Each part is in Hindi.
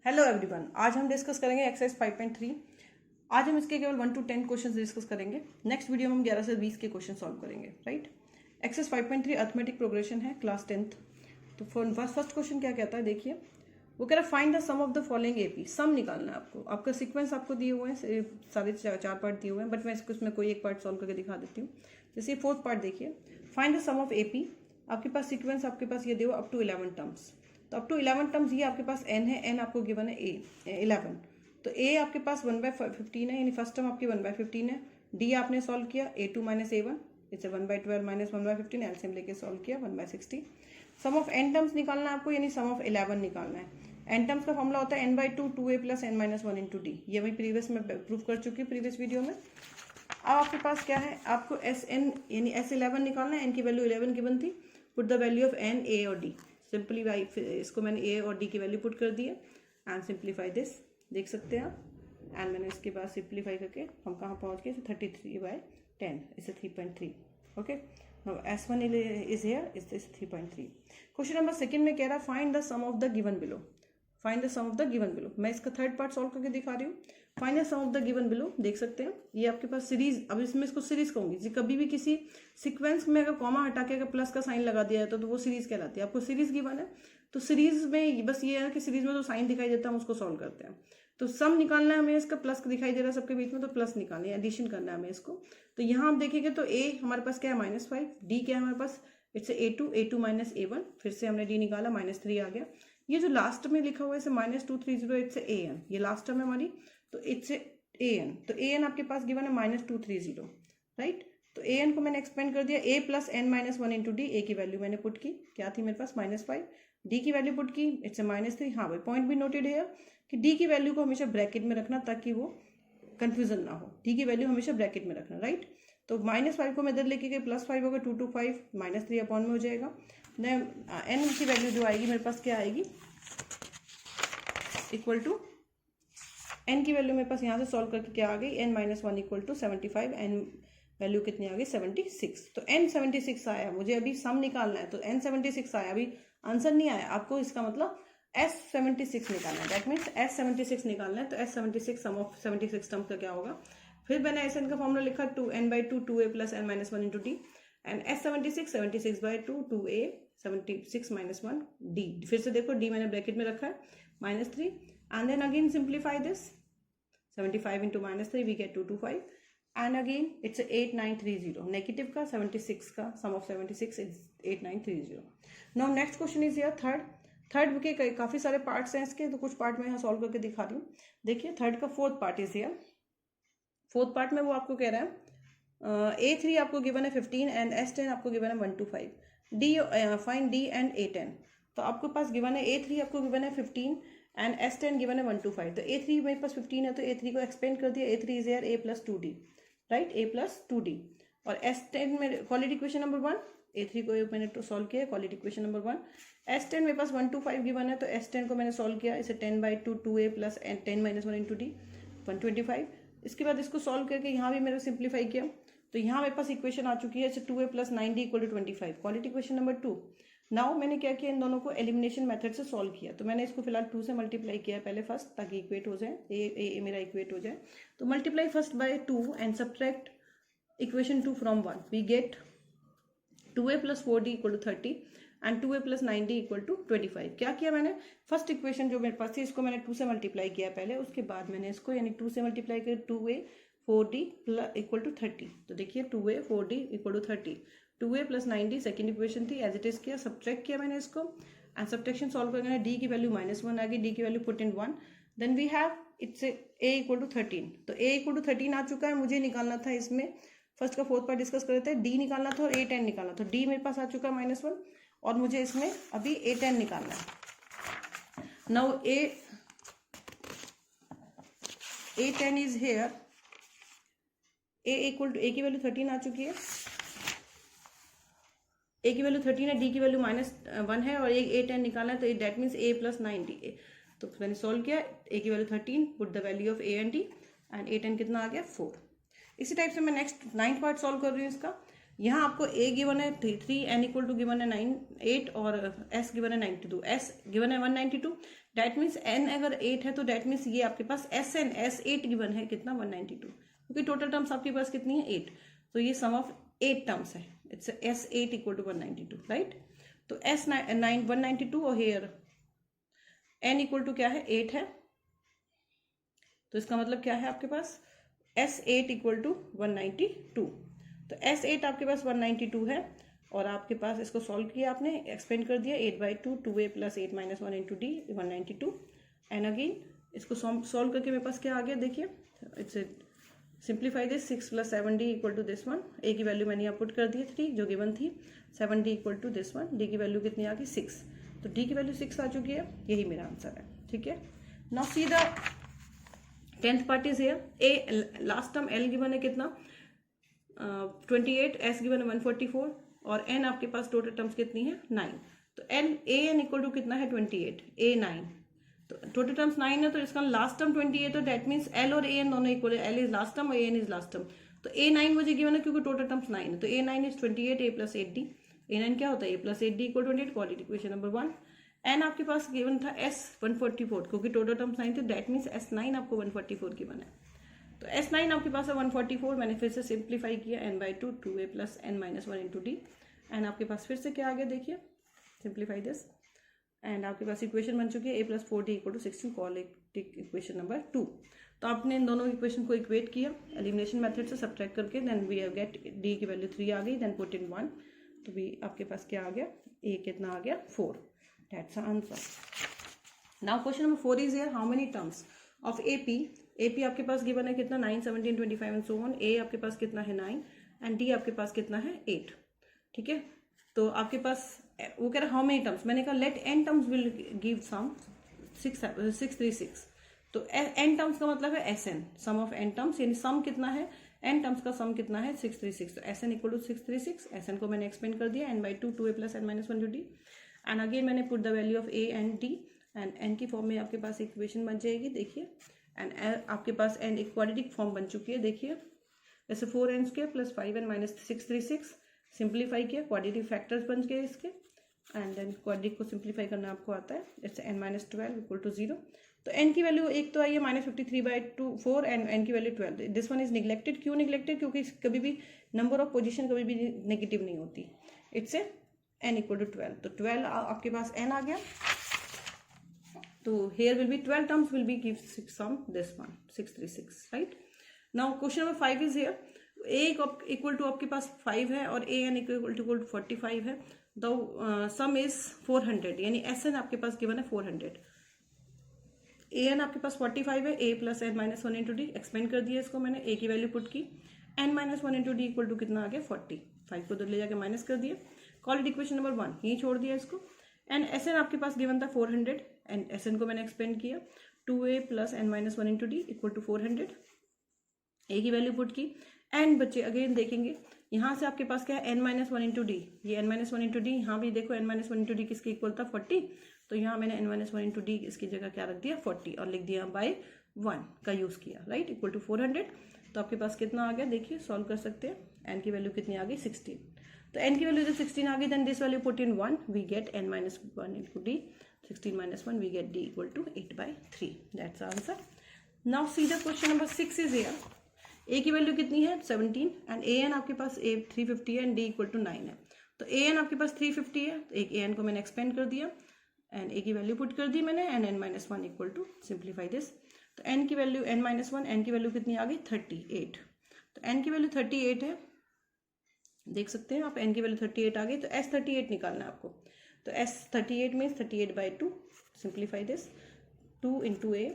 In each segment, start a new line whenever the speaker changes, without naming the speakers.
हेलो एवरीवन, आज हम डिस्कस करेंगे एक्सरसाइज 5.3। आज हम इसके केवल 1 to 10 क्वेश्चंस डिस्कस करेंगे। नेक्स्ट वीडियो में हम 11 से 20 के क्वेश्चन सॉल्व करेंगे। राइट, एक्सरसाइज 5.3 अर्थमेटिक प्रोग्रेशन है, क्लास 10th। तो फर्स्ट क्वेश्चन क्या कहता है, देखिए वो कह रहा है find the sum of the following AP. Sum निकालना है आपको, आपका सीक्वेंस आपको दिए हुए हैं, सारे चार पार्ट दिए हुए हैं, बट मैं इसमें कोई एक पार्ट सॉल्व करके दिखा देती हूँ। जैसे फोर्थ पार्ट देखिए, find the sum of AP. आपके पास सीक्वेंस आपके पास ये दिया अप टू 11 टर्म्स। तो अप टू 11 टर्म्स ये आपके पास n है, n आपको गिवन है a 11। तो a आपके पास 1/15 है, यानी फर्स्ट टर्म आपकी 1/15 है। d आपने सॉल्व किया a2 - a1, इसे 1/12 - 1/15 एलसीएम लेके सॉल्व किया 1/60। सम ऑफ n टर्म्स निकालना है आपको, यानी सम ऑफ 11 निकालना है। n टर्म्स का फॉर्मूला होता है n/2 2a + n - 1 × d। ये वही प्रीवियस में प्रूव कर चुकी हूँ प्रीवियस वीडियो में। अब आपके पास क्या है, आपको Sn यानी S11 निकालना है। n की वैल्यू 11 गिवन थी। Put the value of n, a और d। सिंपलीफाई, इसको मैंने a और d की वैल्यू पुट कर दी है एंड सिंपलीफाई दिस, देख सकते हैं आप। एंड मैंने इसके बाद सिंपलीफाई करके हम कहाँ पहुँच गए, 33/10, इसे 3.3। Okay, S1 is here, is 3.3। Question number second में कह रहा है find the sum of the given below. Find the sum of the given below. मैं इसका थर्ड पार्ट सॉल्व करके दिखा रही हूँ। Find the sum of the given below, देख सकते हैं ये आपके पास सीरीज। अब इसमें इसको सीरीज कहूंगी। कभी भी किसी सीक्वेंस में अगर कॉमा हटा के अगर प्लस का साइन लगा दिया जाता तो वो सीरीज कहलाती है। आपको सीरीज गिवन है, तो सीरीज में बस ये है कि सीरीज में जो साइन दिखाई देता है हम उसको सॉल्व करते हैं। तो सम निकालना है हमें, इसका प्लस दिखाई दे रहा है सबके बीच में, तो प्लस निकालना है, एडिशन करना है हमें इसको। तो यहाँ आप देखेंगे तो a हमारे पास क्या है -5, d क्या है हमारे पास, इट्स a2 - a1, फिर से हमने d निकाला -3 आ गया। ये जो लास्ट में लिखा हुआ है इसे -230, इट्स an, ये लास्ट टर्म है हमारी, तो इट्स an। तो an आपके पास गिवन है -230। राइट, तो an को मैंने एक्सपेंड कर दिया, a + n - 1 × d। a की वैल्यू मैंने पुट की, क्या थी मेरे पास -5। d की वैल्यू पुट की, इट्स -3। हाँ भाई, पॉइंट भी नोटेड है कि d की वैल्यू को हमेशा ब्रैकेट में रखना ताकि वो कंफ्यूजन ना हो। d की वैल्यू हमेशा ब्रैकेट में रखना। राइट, तो -5 को मैं इधर लेके गई, +5 होगा, 2 to 5 -3 अपॉन में हो जाएगा। n की वैल्यू जो आएगी मेरे पास क्या आएगी, इक्वल टू n की वैल्यू मेरे पास यहाँ से सॉल्व करके क्या आ गई, n - 1 = 75। n वैल्यू कितनी आ गई, 76। तो n 76 आया, मुझे अभी सम निकालना है, तो n 76 आया, अभी आंसर नहीं आया आपको। इसका मतलब S76 निकालना है, दैट मीन्स S76 निकालना है। तो S76 सम ऑफ 76 टर्म्स का क्या होगा। फिर मैंने Sn का फॉर्मूला लिखा 2n/2 2a + n - 1 × d, and S76 76/2 2a 76 - 1 d। फिर से देखो d मैंने ब्रैकेट में रखा है -3, and then again simplify this, 75 × -3 we get 225, and again it's 8930। Negative का 76 का sum of 76 is 8930। Now next question is here third के काफी सारे पार्ट्स हैं इसके, तो कुछ पार्ट मैं यहाँ सॉल्व करके दिखा रही हूँ। देखिए थर्ड का fourth part is here. Fourth part में वो आपको कह रहा है a3 आपको गिवन है 15 एंड S10 आपको गिवन है 1 to 5। d find d and a10। तो आपके पास गिवन है a3 आपको गिवन है 15 एंड S10 गिवन है 1 to 5। तो a3 मेरे पास 15 है, तो a3 को एक्सपेंड कर दिया, a3 is here a + 2d। Right, a + 2d। और S10 में क्वालिटी इक्वेशन नंबर 1, a3 को मैंने तो सॉल्व किया, क्वालिटी इक्वेशन नंबर 1। S10 मेरे पास 1 to 5 गिवन है, तो S10 को मैंने सॉल्व किया, इसे 10/2 2a + 10 - 1 × d 125। इसके बाद इसको सॉल्व करके यहाँ भी मैंने सिंप्लीफाई किया, तो यहाँ मेरे पास इक्वेशन आ चुकी है 2a + 9d = 25, quality equation number 2। Now मैंने क्या किया, इन दोनों को एलिमिनेशन मेथड से सॉल्व किया। तो मैंने इसको फिलहाल 2 से मल्टीप्लाई किया पहले फर्स्ट, ताकि इक्वेट हो जाए, ए मेरा इक्वेट हो जाए। तो multiply first by 2 and subtract equation 2 from 1, we get 2a + 4d = 30 and 2a + 9d = 25। क्या किया मैंने, फर्स्ट इक्वेशन जो मेरे पास थी इसको मैंने 2 से मल्टीप्लाई किया पहले, उसके बाद मैंने इसको यानी 2 से मल्टीप्लाई किया, 2a 4d = 30। तो देखिए 2a 4d = 30, 2a + 9d second equation थी, एज इट इज किया, सब्ट्रैक्ट किया मैंने इसको, एंड सब्ट्रैक्शन सॉल्व करके d की वैल्यू -1 आ गई, d की value put in 1, then we have it's a = 13। तो a = 13 आ चुका है, मुझे निकालना था इसमें, फर्स्ट का फोर्थ पार्ट डिस्कस कर रहे थे, d निकालना था और a10 निकालना था। d मेरे पास आ चुका है -1, और मुझे इसमें अभी a10 निकालना है। Now a10 is here, a की वैल्यू 13 आ चुकी है, a की वैल्यू 13 है, d की वैल्यू -1 है, और a10 निकालना है, तो दैट मीन्स a + 9d। तो मैंने सॉल्व किया, a की value 13, put the value of a and d, and a10 कितना आ गया 4। इसी टाइप से मैं नेक्स्ट 9th पार्ट सॉल्व कर रही हूँ इसका। यहाँ आपको a गिवन है 3, n = गिवन है 8 और s गिवन है 92। s गिवन है 192, डैट मीन्स n अगर 8 है तो डैट मीन्स ये आपके पास Sn S8 गिवन है कितना 192, क्योंकि टोटल टर्म्स आपके पास कितनी है 8, तो ये सम ऑफ 8 टर्म्स है, it's S8 equal to 192, right. तो S9 192 और हेयर n इक्वल टू क्या है 8 है, तो इसका मतलब क्या है आपके पास S8 इक्वल टू 192, तो S8 आपके पास 192 है और आपके पास इसको सॉल्व किया आपने, एक्सपेंड कर दिया 8/2 2a + 8 - 1 × d 192, एंड अगेन इसको सॉल्व करके मेरे पास क्या आ गया देखिए, it's simplify this 6 + 7d equal to this one, a की वैल्यू मैंने यहाँ पुट कर दी 3 जो गिवन थी, 7d equal to this one, d की वैल्यू कितनी आ गई 6, तो d की वैल्यू 6 आ चुकी है, यही मेरा आंसर है, ठीक है। Now see the 10th part is here, a last term l given है कितना 28, s गिवन है 144 और n आपके पास टोटल टर्म्स कितनी है 9, तो an इक्वल टू कितना है 28, a 9, तो टोटल टर्म्स 9 है, तो इसका लास्ट टर्म 28 है, दैट मीन्स l और an दोनों इक्वल है, l इज लास्ट टर्म और an इज लास्ट टर्म, तो a 9 मुझे गिवन है क्योंकि टोटल टर्म्स 9 है, तो a 9 is 28 a + 8d, a 9 क्या होता है a + 8d equal 28, quadratic equation number 1। n आपके पास गिवन था s 144 क्योंकि टोटल टर्म्स 9 थे, दैट मीन्स s9 आपको 144 गिवन है, तो S9 आपके पास है 144, मैंने फिर से सिंप्लीफाई किया n/2 2a + n - 1 × d, and आपके पास फिर से क्या आ गया देखिए, सिंप्लीफाई दिस, एंड आपके पास इक्वेशन बन चुकी है a + 4d = 16, quadratic equation number 2। तो आपने इन दोनों इक्वेशन को इक्वेट किया एलिमिनेशन मेथड से सब्ट्रैक्ट करके, then we have get d की वैल्यू 3 आ गई, देन पुट इन 1, तो भी आपके पास क्या आ गया a कितना आ गया 4, that's the answer. Now question number 4 is here, how many terms of AP आपके पास गिवन है कितना 9 17 25 एंड सो ऑन, A आपके पास कितना है 9 एंड D आपके पास कितना है 8, ठीक है। तो आपके पास वो कह रहा है हाउ मेनी टर्म्स, मैंने कहा let n terms will give sum 636, तो n टर्म्स का मतलब है Sn, sum of n terms, यानी सम कितना है n टर्म्स का सम कितना है 636, तो Sn इक्वल टू 636, Sn को मैंने एक्सपेंड कर दिया n/2 2a + n - 1 × d, and again मैंने put the value of a and d, and n की फॉर्म में आपके पास इक्वेशन बन जाएगी देखिए, एंड आपके पास n एक क्वाड्रेटिक फॉर्म बन चुकी है देखिए, जैसे 4n² + 5n - 636 सिंप्लीफाई किया, क्वाड्रेटिक फैक्टर्स बन गए इसके, एंड देन क्वाड्रेटिक को सिंप्लीफाई करना आपको आता है, जैसे n - 12 = 0, तो n की वैल्यू एक तो आई है -53/4 एंड n की value 12, this one is neglected, क्यों निगलेक्टेड, क्योंकि कभी भी नंबर ऑफ पोजीशन कभी भी नेगेटिव नहीं होती, इट्स ए n = 12, तो 12 आपके पास n आ गया, तो here will be 12 terms will be give sum this one 636, right। now question number 5 is here, a equal to आपके पास 5 है और an equal to 45 है, the sum is 400, यानी Sn आपके पास given है 400, an आपके पास 45 है, a + n - 1 × d, एक्सपेंड कर दिया इसको मैंने, a की वैल्यू पुट की, n - 1 × d इक्वल टू कितना आ गया 40, 5 को तो ले जाके माइनस कर दिया, क्वाड्रेटिक इक्वेशन नंबर 1 यही छोड़ दिया इसको, एंड Sn आपके पास गिवन था 400 एंड Sn को मैंने एक्सपेंड किया 2a + n - 1 × d equal to 400, a की वैल्यू पुट की, एंड बच्चे अगेन देखेंगे यहाँ से आपके पास क्या है n - 1 × d, ये n - 1 × d, यहाँ भी देखो n - 1 × d किसके इक्वल था 40, तो यहाँ मैंने n - 1 × d इसकी जगह क्या रख दिया 40 और लिख दिया बाय 1 का यूज किया, राइट, इक्वल टू 400, तो आपके पास कितना आ गया देखिए, सॉल्व कर सकते हैं, n की वैल्यू कितनी आ गई 16, तो n की वैल्यू जब 16 आ गई, then this value put in 1, we get n - 1 × d, 16 - 1 we get d equal to 8/3, that's the answer। now see the question number 6 is here, a की वैल्यू कितनी है 17 एंड an आपके पास a 350 है एंड d इक्वल टू 9 है, तो an आपके पास 350 है, तो एक an को मैंने एक्सपेंड कर दिया एंड a की वैल्यू पुट कर दी मैंने, and n - 1 equal to simplify this, तो n की वैल्यू n - 1 n की वैल्यू कितनी आ गई 38, तो n की वैल्यू 38 है, देख सकते हैं आप n की वैल्यू 38 आ गई, तो S38 निकालना है आपको, तो S38 means 38/2, simplify this 2 × a,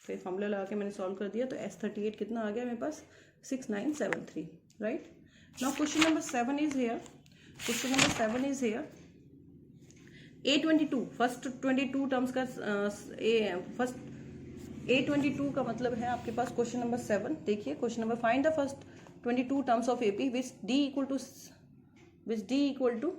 फिर फॉर्मूला लगा के मैंने सॉल्व कर दिया, तो S38 कितना आ गया मेरे पास 6973, right. Now question number 7 is here, question number 7 is here, A22 first 22 terms का फर्स्ट A22 का मतलब है आपके पास क्वेश्चन नंबर 7, देखिए question number, find the first 22 terms of AP which d equal to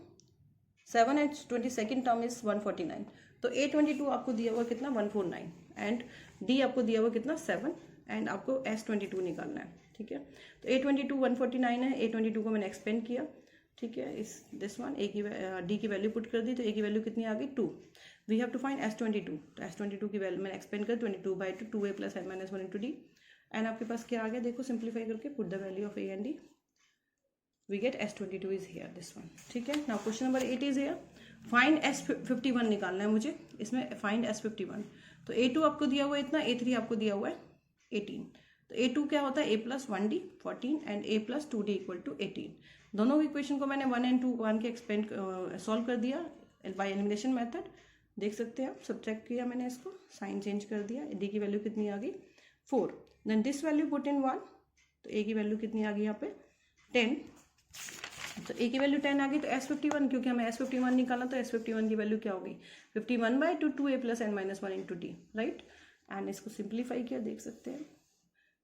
7 and 22nd term is 149, तो A22 आपको दिया हुआ कितना 149 एंड D आपको दिया हुआ कितना 7 एंड आपको S22 निकालना है, ठीक है। तो A22 149 है, A22 को मैंने एक्सपेंड किया, ठीक है, इस दिस वन D की वैल्यू पुट कर दी, तो A की वैल्यू कितनी आ गई 2, we have to find S22, तो S22 की वैल्यू मैंने एक्सपेंड कर 22/2 2a + n - 1 into d, and आपके पास क्या आ गया देखो, सिंप्लीफाई करके put the value of a and d, we get S22 is here, this one. ठीक है, now question number 8 is here, find S51 निकालना है मुझे, इसमें फाइंड S51। तो A2 आपको दिया हुआ है इतना, A3 आपको दिया हुआ है 18, तो A2 क्या होता है a + 1d 14 and a + 2d = 18। दोनों इक्वेशन को मैंने 1 and 2 1 के एक्सपेंड सॉल्व कर दिया बाय एलिमिनेशन मेथड, देख सकते हैं आप, सब्ट्रैक्ट किया मैंने, इसको साइन चेंज कर दिया, d की वैल्यू कितनी आ गई 4, then this value put in 1, तो a की वैल्यू कितनी आ गई यहाँ पे 10, तो a की वैल्यू 10 आ गई, तो S51, क्योंकि हमें S51 निकालना, तो S51 की वैल्यू क्या होगी 51/2 2a + n - 1 into d, right. And इसको सिंप्लीफाई किया, देख सकते हैं,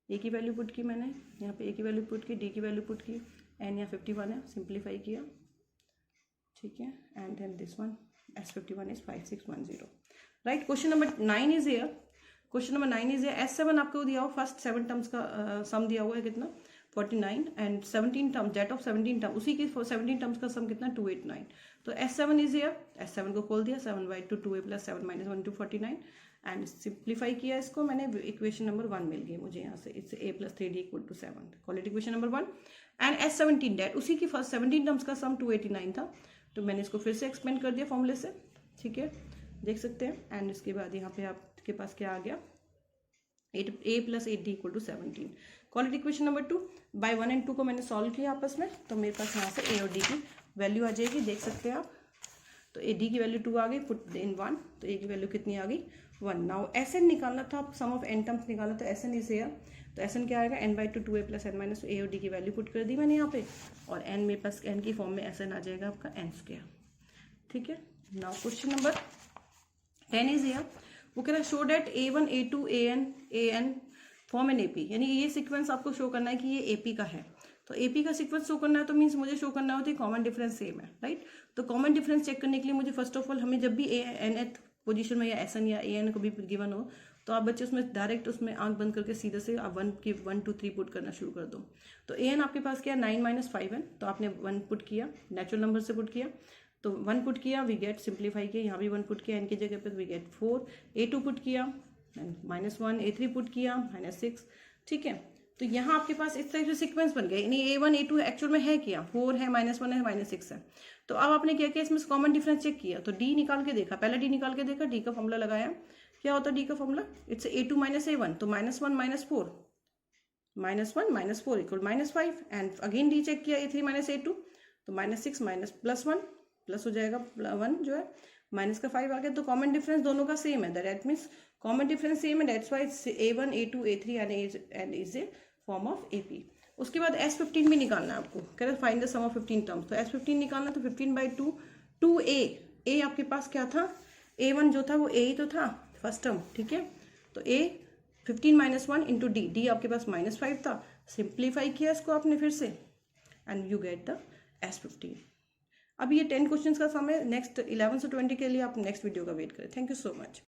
a की वैल्यू पुट की मैंने यहाँ पे, a की वैल्यू पुट की, d की वैल्यू पुट की, एन यहाँ 51 है, सिंप्लीफाई किया, ठीक है, and then this one S51 is 5610, right. Question number 9 is here, question number 9 is here, S7 आपको दिया हुआ, फर्स्ट 7 टर्म्स का सम दिया हुआ है कितना 49, and 17 term, jet of 17 term, उसी की 17 टर्म्स का सम कितना 289, तो S7 इज हियर, S7 को खोल दिया, 7/2 2a + 7 - 1 into 49, एंड सिंप्लीफाई किया इसको मैंने, इक्वेशन नंबर 1 मिल गई मुझे यहाँ से, it's a + 3d = 7, call it equation number 1। And S17 that, उसी की फर्स्ट 17 टर्म्स का सम 289 था, तो मैंने इसको फिर से एक्सपेंड कर दिया फॉर्मूले से, ठीक है, देख सकते हैं, एंड इसके बाद यहाँ पे आपके पास क्या आ गया, a + 8d = 17, call it equation number 2। By 1 and 2 को मैंने सॉल्व किया आपस में, तो मेरे पास यहाँ से a और d की वैल्यू आ जाएगी, देख सकते हैं आप, तो a d की वैल्यू 2 आ गई, पुट इन 1, तो a की वैल्यू कितनी आ गई 1। नाउ Sn निकालना था, सम ऑफ n टर्म्स निकालना था, Sn इज हियर, तो Sn क्या आएगा n/2 2a + n - 1, a और d की वैल्यू पुट कर दी मैंने यहाँ पे, और n मेरे पास n की फॉर्म में Sn आ जाएगा आपका n², ठीक है। Now question number 10 is here, वो कह रहा है show that a1 a2 an form an AP, यानी ये सीक्वेंस आपको शो करना है कि ये AP का है, तो AP का सीक्वेंस शो करना है, तो मीन्स मुझे शो करना होती है कॉमन डिफरेंस सेम है, राइट। तो कॉमन डिफरेंस चेक करने के लिए मुझे फर्स्ट ऑफ ऑल, हमें जब भी nth पोजीशन में या Sn या an को भी गिवन हो, तो आप बच्चे उसमें डायरेक्ट उसमें आंख बंद करके सीधे से आप 1 2 3 पुट करना शुरू कर दो। तो an आपके पास क्या है 9 - 5 है, तो आपने 1 पुट किया, नेचुरल नंबर से पुट किया, तो 1 पुट किया, वी गेट, सिंप्लीफाई किया, यहाँ भी 1 पुट किया n की जगह पे, वी गेट 4, a2 पुट किया -1, a3 पुट किया -6, ठीक है। तो यहाँ आपके पास इस तरह से सीक्वेंस बन गया, यानी a1 a2 एक्चुअल में है क्या 4 है, -1 है, -6 है। तो अब आपने क्या किया, इसमें कॉमन डिफरेंस चेक किया, तो d निकाल के देखा, पहले d निकाल के देखा, d का फॉर्मूला लगाया, क्या होता है d का फॉर्मूला, इट्स a2 - a1, तो -1 - 4 -1 - 4 = -5, एंड अगेन d चेक किया a3 - a2, तो -6 +1 प्लस हो जाएगा 1 जो है, माइनस का 5 आ गया, तो कॉमन डिफरेंस दोनों का सेम है, that means common difference same है, that's why a1 a2 a3 and is a form of AP। उसके बाद S15 भी निकालना है आपको, कह रहे find the sum of 15 terms, तो S15 निकालना, तो 15/2 2a, a आपके पास क्या था, a1 जो था वो a ही तो था फर्स्ट टर्म, ठीक है, तो a 15 - 1 into d आपके पास -5 था, सिंप्लीफाई किया इसको आपने फिर से, and you get the S15। अब ये 10 क्वेश्चंस का सम है, नेक्स्ट 11 से 20 के लिए आप नेक्स्ट वीडियो का वेट करें। Thank you so much.